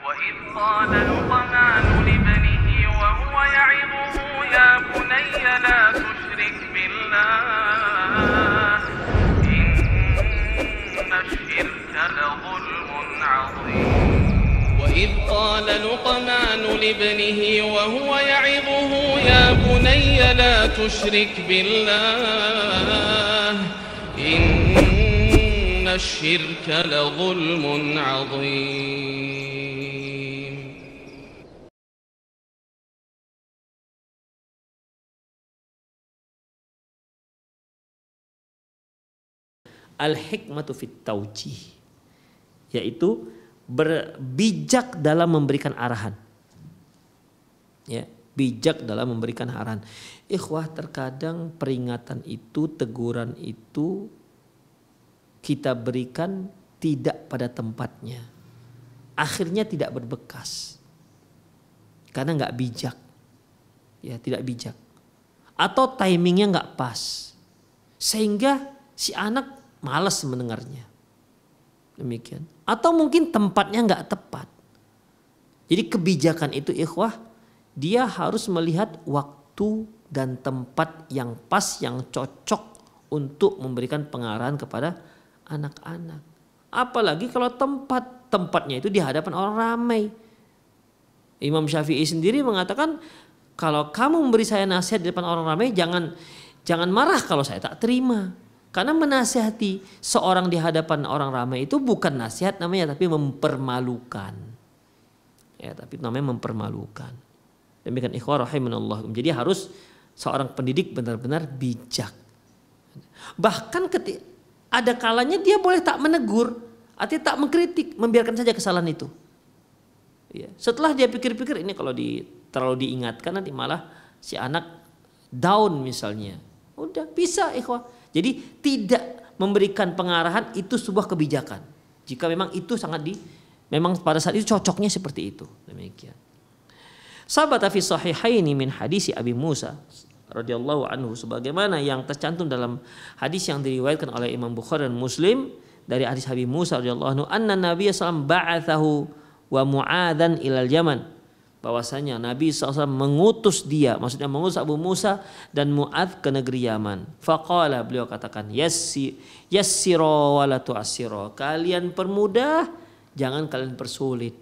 وإذ قال لقمان لابنه وهو يعظه يا بني لا تشرك بالله إن الشرك لظلم عظيم وإذ قال لقمان لابنه وهو يعظه يا بني لا تشرك بالله إن الشرك لظلم عظيم. Al-hikmatu fit taujih, yaitu berbijak dalam memberikan arahan. Ya, bijak dalam memberikan arahan. Ikhwah, terkadang peringatan itu, teguran itu kita berikan tidak pada tempatnya. Akhirnya tidak berbekas. Karena nggak bijak. Ya, tidak bijak. Atau timingnya nggak pas. Sehingga si anak malas mendengarnya. Demikian. Atau mungkin tempatnya nggak tepat. Jadi kebijakan itu ikhwah, dia harus melihat waktu dan tempat yang pas, yang cocok untuk memberikan pengarahan kepada anak-anak. Apalagi kalau tempatnya itu di hadapan orang ramai. Imam Syafi'i sendiri mengatakan, kalau kamu memberi saya nasihat di depan orang ramai, jangan marah kalau saya tak terima. Karena menasihati seorang di hadapan orang ramai itu bukan nasihat namanya, tapi mempermalukan. Ya, tapi namanya mempermalukan. Demikian ikhwah rahimanallah. Jadi harus seorang pendidik benar-benar bijak. Bahkan ada kalanya dia boleh tak menegur, artinya tak mengkritik, membiarkan saja kesalahan itu. Ya. Setelah dia pikir-pikir, ini kalau terlalu diingatkan nanti malah si anak down misalnya. Udah bisa ikhwah. Jadi tidak memberikan pengarahan itu sebuah kebijakan. Jika memang itu memang pada saat itu cocoknya seperti itu. Demikian. Sabata fi sahihaini min hadisi Abi Musa radhiyallahu anhu, sebagaimana yang tercantum dalam hadis yang diriwayatkan oleh Imam Bukhari dan Muslim dari hadis Abi Musa radhiyallahu anhu, anna Nabi sallallahu alaihi wasallam ba'athahu wa Mu'adzan ilal Yaman. Bahwasanya Nabi SAW mengutus dia, maksudnya mengutus Abu Musa dan Mu'adz ke negeri Yaman. Faqala, beliau katakan, yassiro wa la tu'assiro. Kalian permudah, jangan kalian persulit.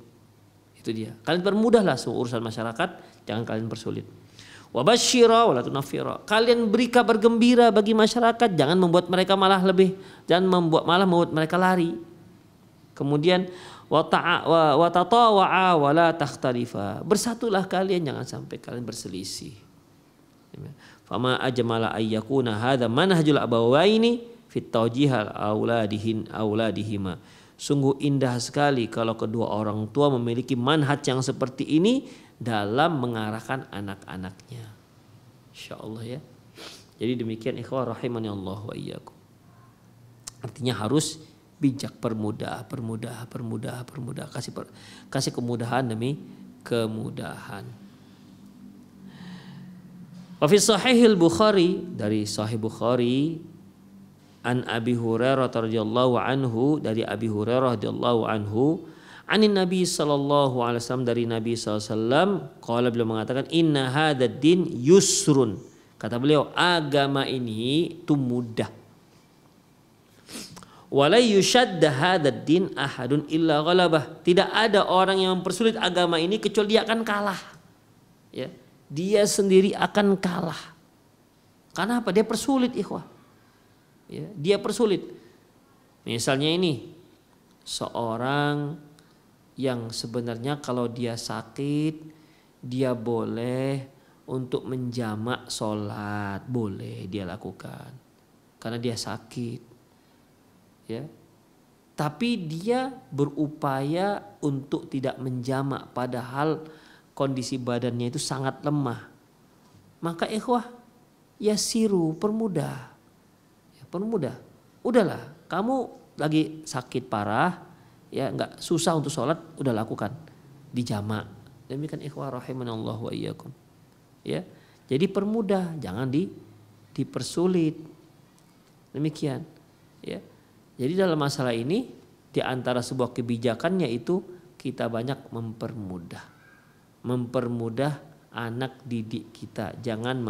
Itu dia. Kalian permudahlah urusan masyarakat, jangan kalian persulit. Wa basyira wa la tunaffira. Kalian beri kabar gembira bagi masyarakat, jangan membuat mereka malah membuat mereka lari. Kemudian wa tatawa'a wa la takhtalifa. Bersatulah kalian, jangan sampai kalian berselisih. Fama ajmala ayyakuna hadza manhajul abawaini fit tawjihal auladihima. Sungguh indah sekali kalau kedua orang tua memiliki manhaj yang seperti ini dalam mengarahkan anak-anaknya. Insyaallah ya. Jadi demikian ikhwah rahimani Allah wa iyyakum. Artinya harus bijak, permudah. Kasih kemudahan demi kemudahan. Wa fi sahihil Bukhari, dari Sahih Bukhari, an Abi Hurairah radhiyallahu anhu, dari Abi Hurairah radhiyallahu anhu, anin Nabi sallallahu alaihi wasallam, dari Nabi sallallahu alaihi wasallam, qala, beliau mengatakan, inna hadzal din yusrun. Kata beliau, agama ini itu mudah. Wala yushadda hadzal din ahadun illa ghalabah. Tidak ada orang yang mempersulit agama ini kecuali dia akan kalah. Ya, dia sendiri akan kalah. Karena apa? Dia persulit ikhwah. Ya, dia persulit. Misalnya ini seorang yang sebenarnya kalau dia sakit dia boleh untuk menjamak sholat, boleh dia lakukan karena dia sakit. Ya. Tapi dia berupaya untuk tidak menjamak padahal kondisi badannya itu sangat lemah. Maka ikhwah, yasiru, permudah. Ya, permudah. Udahlah, kamu lagi sakit parah, ya enggak susah untuk sholat, udah lakukan dijamak. Demikian ikhwah rahimanallah wa iyyakum. Ya. Jadi permudah, jangan dipersulit. Demikian. Ya. Jadi dalam masalah ini di antara sebuah kebijakannya itu kita banyak mempermudah anak didik kita, jangan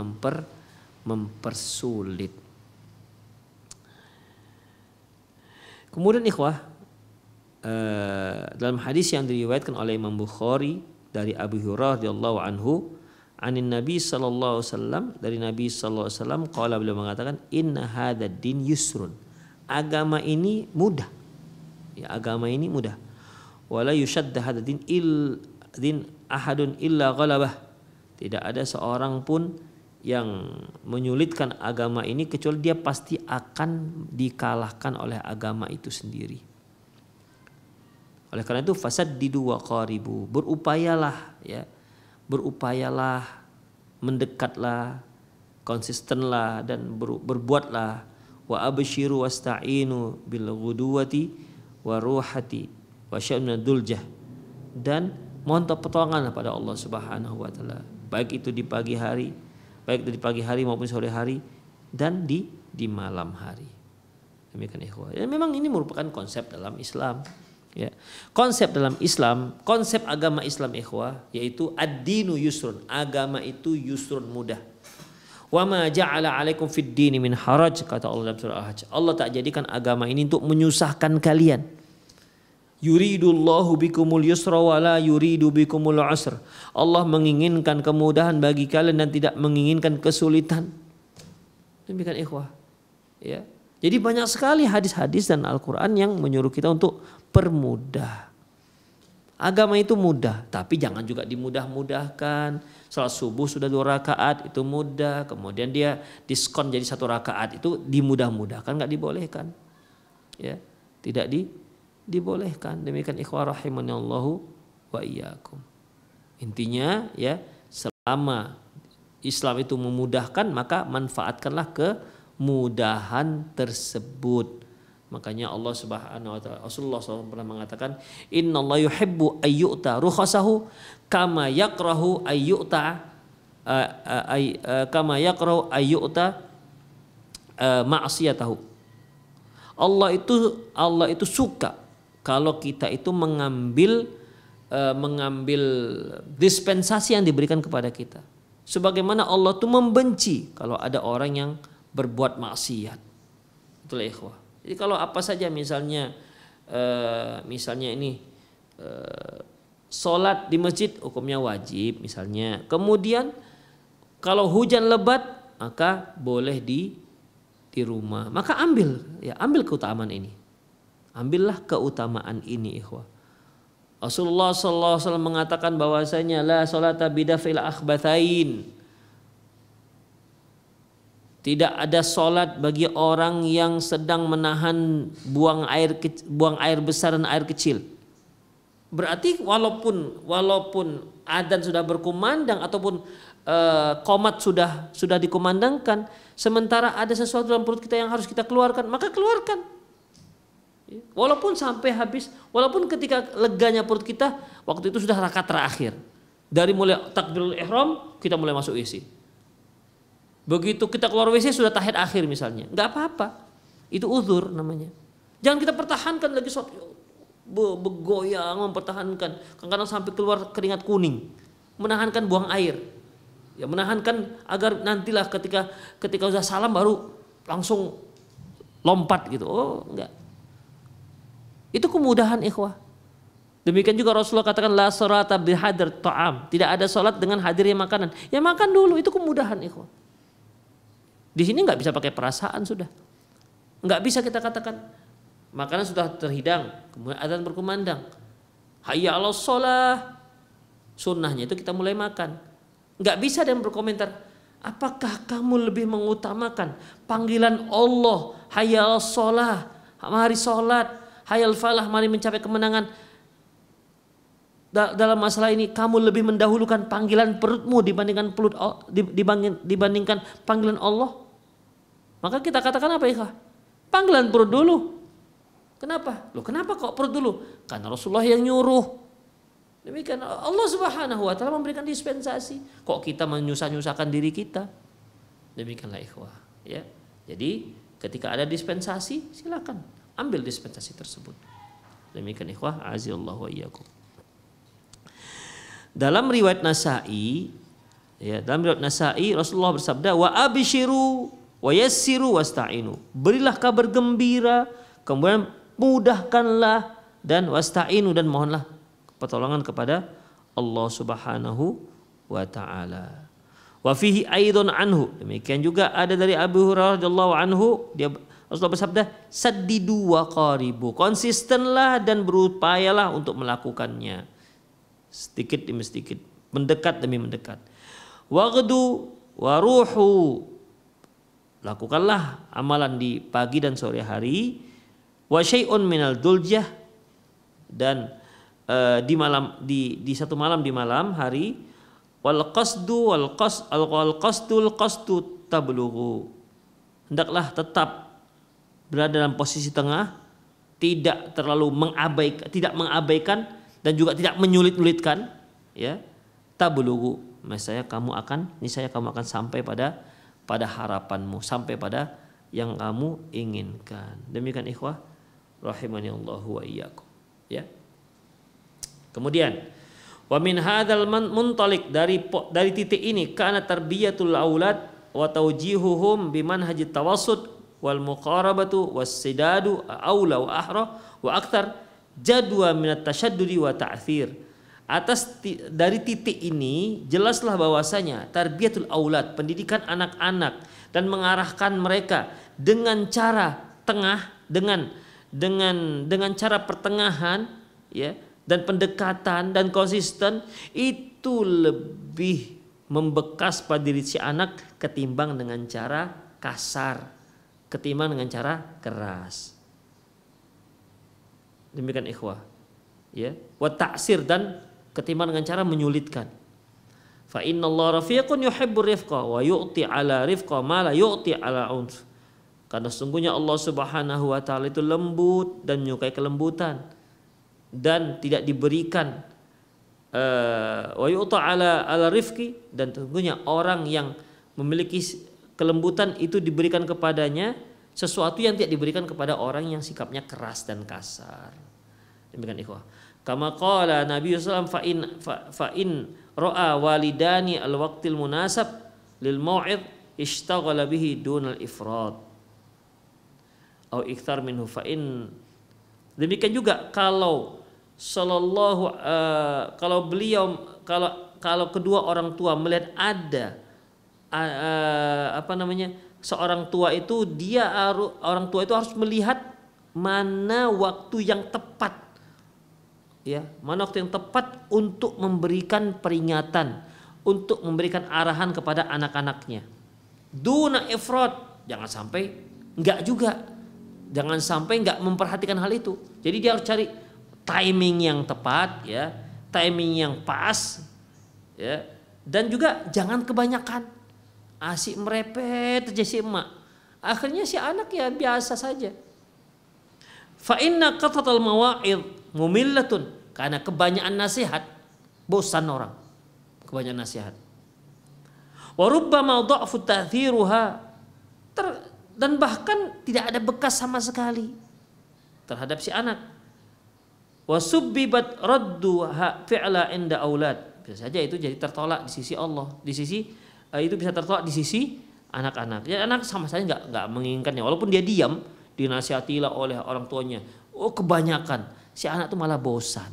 mempersulit. Kemudian ikhwah, dalam hadis yang diriwayatkan oleh Imam Bukhari dari Abu Hurairah radhiyallahu anhu, anin Nabi sallallahu alaihi wasallam, dari Nabi sallallahu alaihi wasallam qala, beliau mengatakan, inna hadzal din yusrun, agama ini mudah. Ya, agama ini mudah. Wala yushadda hadzal din ahadun illa ghalabah, tidak ada seorang pun yang menyulitkan agama ini kecuali dia pasti akan dikalahkan oleh agama itu sendiri. Oleh karena itu fasaddidu wa qaribu, berupayalah ya. Berupayalah, mendekatlah, konsistenlah dan berbuatlah. Wa abshiru wasta'inu bil ghuduwati wa ruhati wa sya'nul duljah, dan mohon pertolongan pada Allah Subhanahu wa taala, baik itu di pagi hari, baik di pagi hari maupun sore hari, dan di malam hari. Demikian ikhwah. Ya, memang ini merupakan konsep dalam Islam. Ya. Konsep dalam Islam, konsep agama Islam ikhwah, yaitu ad-dinu yusrun, agama itu yusrun, mudah. Wa ma ja'ala 'alaikum fid dini min haraj, kata Allah dalam surah Al-Hajj. Allah tak jadikan agama ini untuk menyusahkan kalian. Yuridullahu bikumul yusra wa la yuridu bikumul usr. Allah menginginkan kemudahan bagi kalian dan tidak menginginkan kesulitan. Demikian ikhwah. Ya. Jadi banyak sekali hadis-hadis dan Al-Qur'an yang menyuruh kita untuk permudah. Agama itu mudah, tapi jangan juga dimudah-mudahkan. Salat subuh sudah 2 rakaat itu mudah, kemudian dia diskon jadi 1 rakaat, itu dimudah-mudahkan, enggak dibolehkan. Ya, tidak dibolehkan. Demikian ikhwah rahimanallahu wa iyyakum. Intinya ya, selama Islam itu memudahkan, maka manfaatkanlah kemudahan tersebut. Makanya Allah Subhanahu wa taala, Rasulullah SAW pernah mengatakan, innallaha yuhibbu ayyu'ta rukhasahu kama yakrahu ayyu'ta ma'siyatahu. Allah itu suka kalau kita itu mengambil dispensasi yang diberikan kepada kita. Sebagaimana Allah itu membenci kalau ada orang yang berbuat maksiat. Itulah ikhwah. Jadi kalau apa saja misalnya ini sholat di masjid hukumnya wajib misalnya. Kemudian kalau hujan lebat maka boleh di rumah. Maka ambil keutamaan ini. Ambillah keutamaan ini ikhwah. Rasulullah SAW mengatakan bahwasanya la sholata bidafil akhbathain. Tidak ada sholat bagi orang yang sedang menahan buang air besar dan air kecil. Berarti walaupun adzan sudah berkumandang ataupun qomat sudah dikumandangkan, sementara ada sesuatu dalam perut kita yang harus kita keluarkan, maka keluarkan. Walaupun sampai habis, walaupun ketika leganya perut kita, waktu itu sudah rakaat terakhir. Dari mulai takbirul ihram kita mulai masuk WC. Begitu kita keluar WC sudah tahiyat akhir misalnya, nggak apa-apa, itu uzur namanya. Jangan kita pertahankan lagi sholat, bergoyang mempertahankan, kadang-kadang sampai keluar keringat kuning, menahankan buang air, ya menahankan agar nantilah ketika sudah salam baru langsung lompat gitu. Oh enggak, itu kemudahan ikhwah. Demikian juga Rasulullah katakan la sholata bihadr ta'am, tidak ada sholat dengan hadirnya makanan. Ya makan dulu, itu kemudahan ikhwah. Di sini nggak bisa pakai perasaan sudah, nggak bisa kita katakan makanan sudah terhidang, kemudian adzan berkumandang, hayya 'alas shalah, sunnahnya itu kita mulai makan. Nggak bisa dan berkomentar, apakah kamu lebih mengutamakan panggilan Allah, hayya 'alas shalah, mari sholat, hayal falah, mari mencapai kemenangan. Dalam masalah ini kamu lebih mendahulukan panggilan perutmu dibandingkan panggilan Allah. Maka kita katakan apa ya? Panggilan perut dulu. Kenapa? Loh, kenapa kok perut dulu? Karena Rasulullah yang nyuruh. Demikian Allah Subhanahu wa taala memberikan dispensasi. Kok kita menyusah-nyusahkan diri kita? Demikianlah ikhwah, ya. Jadi ketika ada dispensasi silakan ambil dispensasi tersebut. Demikian ikhwah, azillahu wa iyyakum. Dalam riwayat Nasa'i, ya, dalam riwayat Nasa'i Rasulullah bersabda, wa abshiru wa yassiru wasta'inu. Berilah kabar gembira, kemudian mudahkanlah, dan wasta'inu, dan mohonlah pertolongan kepada Allah Subhanahu wa taala. Wa fihi aidan anhu, demikian juga ada dari Abu Hurairah radhiyallahu anhu, dia Rasulullah bersabda, saddidu wa qaribu, konsistenlah dan berupayalah untuk melakukannya, sedikit demi sedikit, mendekat demi mendekat. Waghdu wa ruhu, lakukanlah amalan di pagi dan sore hari. Wa syai'un minal duljah, dan di malam, di satu malam di malam hari. Wal qasdu tablughu, hendaklah tetap berada dalam posisi tengah, tidak terlalu mengabaikan dan juga tidak menyulit-nyulitkan, ya. Tablughu, niscaya kamu akan sampai pada harapanmu, sampai pada yang kamu inginkan. Demikian ikhwah rahimani Allahu wa iyyakum, ya. Kemudian wa min hadzal muntalik, dari titik ini, kana tarbiyatul aulad wa tawjihuhum bimanhajit tawassut wal muqarabatu was sidadu aula wa ahra wa aktar jadwa minat tashaddudi wa ta'thir. Dari titik ini jelaslah bahwasanya tarbiyatul aulad, pendidikan anak-anak dan mengarahkan mereka dengan cara tengah, dengan cara pertengahan, ya, dan pendekatan dan konsisten, itu lebih membekas pada diri si anak ketimbang dengan cara kasar, ketimbang dengan cara keras. Demikian ikhwah, ya. Wa ta'sir, dan ketimbang dengan cara menyulitkan. Fa innallaha rafiqun yuhibbur rifqa wa yu'ti ala rifqa ma la yu'ti ala unf. Karena sesungguhnya Allah Subhanahu wa taala itu lembut dan menyukai kelembutan, dan tidak diberikan wa yu'ta ala rifqi, dan tentunya orang yang memiliki kelembutan itu diberikan kepadanya sesuatu yang tidak diberikan kepada orang yang sikapnya keras dan kasar. Demikian ikhwah. Kama qala Nabi sallallahu alaihi wasallam, fa in ra'a walidani al-waqtil munasab lil mau'id ishtaghala bihi dunal ifrad au ikthar minhu. Fa in, demikian juga kalau kalau kedua orang tua melihat ada seorang tua itu, orang tua itu harus melihat mana waktu yang tepat, ya, mana waktu yang tepat untuk memberikan peringatan, untuk memberikan arahan kepada anak-anaknya. Duna ifrat, jangan sampai enggak memperhatikan hal itu. Jadi dia harus cari timing yang tepat, ya, timing yang pas, ya, dan juga jangan kebanyakan asik merepet aja si emak, akhirnya si anak ya biasa saja. Fa inna qatatal mawa'id mumillatun, karena kebanyakan nasihat bosan orang, kebanyakan nasihat. Wa rubbama dha'fu ta'thiruha, dan bahkan tidak ada bekas sama sekali terhadap si anak. Wasubbibat radduha fi'la inda aulad, bisa saja itu jadi tertolak di sisi Allah, itu bisa tertolak di sisi anak-anak. Ya, anak sama saja nggak menginginkannya, walaupun dia diam, dinasihatilah oleh orang tuanya. Oh, kebanyakan si anak tuh malah bosan.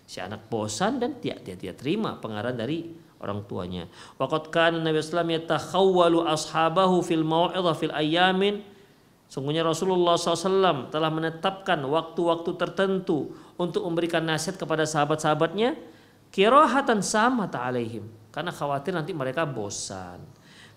Si anak bosan dan dia tidak terima pengarahan dari orang tuanya. Waqad kana Nabi sallallahu alaihi wasallam yatakhawwalu ashabahu fil mau'izah fil ayyamin. Sungguhnya Rasulullah SAW telah menetapkan waktu-waktu tertentu untuk memberikan nasihat kepada sahabat-sahabatnya, kirahatan sama ta'alaihim, karena khawatir nanti mereka bosan.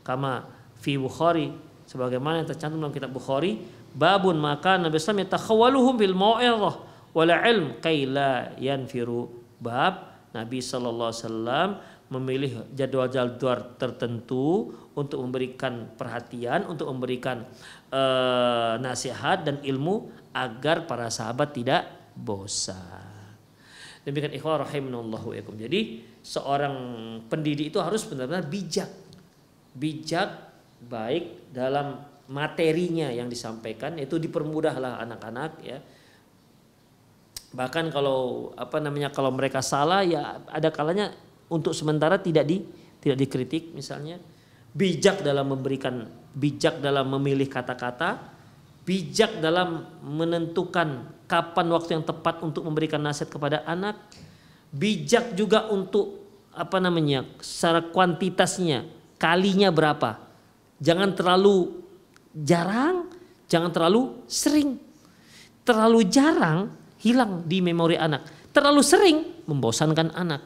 Kama fi Bukhari, sebagaimana yang tercantum dalam kitab Bukhari, babun maka Nabi SAW yatakhawwaluhum bil mau'izah wal ilm kay la yanfiru. Bab Nabi SAW memilih jadwal-jadwal tertentu untuk memberikan perhatian, untuk memberikan nasihat dan ilmu agar para sahabat tidak bosan. Demikian ikhwah rahimanallahu wa iyyakum. Jadi seorang pendidik itu harus benar-benar bijak baik dalam materinya yang disampaikan, itu dipermudahlah anak-anak, ya, Bahkan kalau kalau mereka salah ya ada kalanya untuk sementara tidak dikritik misalnya. Bijak dalam memilih kata-kata, bijak dalam menentukan kapan waktu yang tepat untuk memberikan nasihat kepada anak, bijak juga untuk secara kuantitasnya, kalinya berapa. Jangan terlalu jarang, jangan terlalu sering. Terlalu jarang hilang di memori anak, terlalu sering membosankan anak.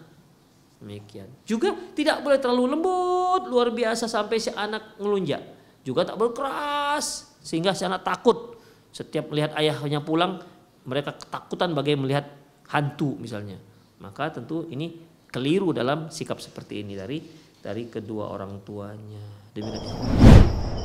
Demikian. Juga tidak boleh terlalu lembut luar biasa sampai si anak ngelunjak. Juga tak boleh keras sehingga si anak takut. Setiap melihat ayahnya pulang, mereka ketakutan bagai melihat hantu misalnya. Maka tentu ini keliru dalam sikap seperti ini dari kedua orang tuanya. Demikian.